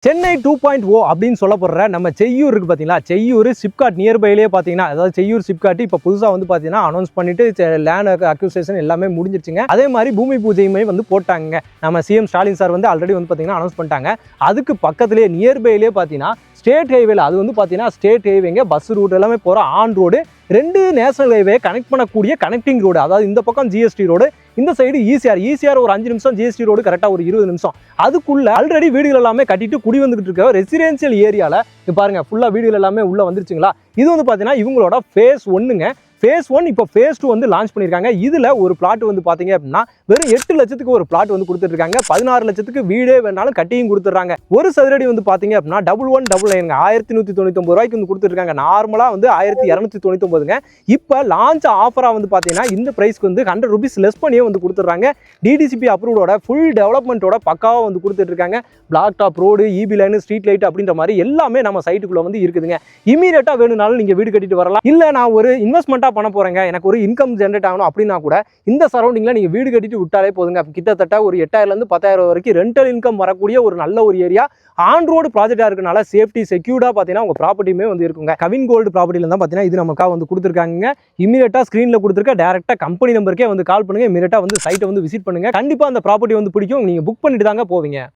சென்னை 2.0 அப்படின்னு சொல்லப்படுற நம்ம செய்யூர் இருக்கு பார்த்தீங்களா, செய்யூர் சிப்காட் நியர்பைலேயே பார்த்தீங்கன்னா, அதாவது செய்யூர் சிப்காட் இப்போ புதுசாக வந்து பார்த்தீங்கன்னா அனௌன்ஸ் பண்ணிட்டு லேண்ட் அக்யூசேஷன் எல்லாமே முடிஞ்சிருச்சுங்க. அதே மாதிரி பூமி பூஜையுமே வந்து போட்டாங்க. நம்ம சிஎம் ஸ்டாலின் சார் வந்து ஆல்ரெடி வந்து பார்த்தீங்கன்னா அனௌன்ஸ் பண்ணிட்டாங்க. அதுக்கு பக்கத்துலேயே நியர்பைலேயே பார்த்தீங்கன்னா ஸ்டேட் ஹைவேல அது வந்து பார்த்தீங்கன்னா ஸ்டேட் ஹைவேங்க பஸ் ரூட் எல்லாமே போகிற on road, 2 national highway connect பண்ணக்கூடிய கனெக்டிங் ரோடு. அதாவது இந்த பக்கம் ஜிஎஸ்டி ரோடு, இந்த சைடு ஈசிஆர் ஒரு 5 நிமிஷம், ஜிஎஸ்டி ரோடு கரெக்டாக ஒரு 20 நிமிஷம். அதுக்குள்ள ஆல்ரெடி வீடுகள் எல்லாமே கட்டிட்டு குடி வந்துகிட்டு இருக்க ரெசிடென்சியல் ஏரியாவில் பாருங்க ஃபுல்லாக வீடுகள் எல்லாமே உள்ள வந்துருச்சுங்களா. இது வந்து பார்த்தீங்கன்னா இவங்களோட ஃபேஸ் 1ங்க. ஃபேஸ் 1 இப்போ ஃபேஸ் 2 வந்து லான்ச் பண்ணியிருக்காங்க. இதில் ஒரு பிளாட் வந்து பார்த்தீங்க அப்படின்னா வெறும் 8 லட்சத்துக்கு ஒரு பிளாட் வந்து கொடுத்துட்ருக்காங்க. 16 லட்சத்துக்கு வீடே வேணாலும் கட்டியும் கொடுத்துட்றாங்க. ஒரு சதுரடி வந்து பார்த்தீங்க அப்படின்னா 1199 1199 ரூபாய்க்கு வந்து கொடுத்துட்ருக்காங்க. நார்மலாக வந்து 1299ங்க. இப்போ லான்ச் ஆஃபராக வந்து பார்த்தீங்கன்னா இந்த ப்ரைஸ்க்கு வந்து 100 ரூபீஸ் லெஸ் பண்ணியே வந்து கொடுத்துட்றாங்க. டிடிசிபி அப்ரூவோட ஃபுல் டெவலப்மெண்ட்டோட பக்காவாக வந்து கொடுத்துட்ருக்காங்க. Black top road, EB line, street light அப்படின்ற மாதிரி எல்லாமே நம்ம சைட்டுக்குள்ளே வந்து இருக்குதுங்க. இமீடியட்டாக வேணும்னாலும் நீங்கள் வீடு கட்டிட்டு வரலாம். இல்லை நான் ஒரு இன்வெஸ்ட்மெண்ட்டாக பண்ண போறேங்க, எனக்கு ஒரு இன்கம் ஜென்ரேட் ஆகணும் அப்படின்னா கூட இந்த சரௌண்டிங்ல நீங்க வீடு கட்டிட்டு விட்டாலே போதுங்க. கிட்டத்தட்ட ஒரு 8000 இருந்து 10000 வரைக்கும் ரெண்டல் இன்கம் வரக்கூடிய ஒரு நல்ல ஒரு ஏரியா. ஆன் ரோடு ப்ராஜெக்டா இருக்கனால சேஃப்டி செக்யூர்டா பாத்தீங்கன்னா உங்க ப்ராப்பர்ட்டியுமே வந்து இருக்குங்க. கவின் கோல்டு ப்ராப்பர்ட்டில தான் பாத்தீங்கன்னா இது நமக்காக வந்து கொடுத்துருக்காங்க. இமீடியட்டா ஸ்கிரீன்ல கொடுத்துருக்க டைரக்டா கம்பெனி நம்பருக்கே வந்து கால் பண்ணுங்க. இமீடியட்டா வந்து சைட்டை வந்து விசிட் பண்ணுங்க. கண்டிப்பா அந்த ப்ராப்பர்ட்டி வந்து பிடிக்கும். நீங்க புக் பண்ணிட்டு தாங்க போவீங்க.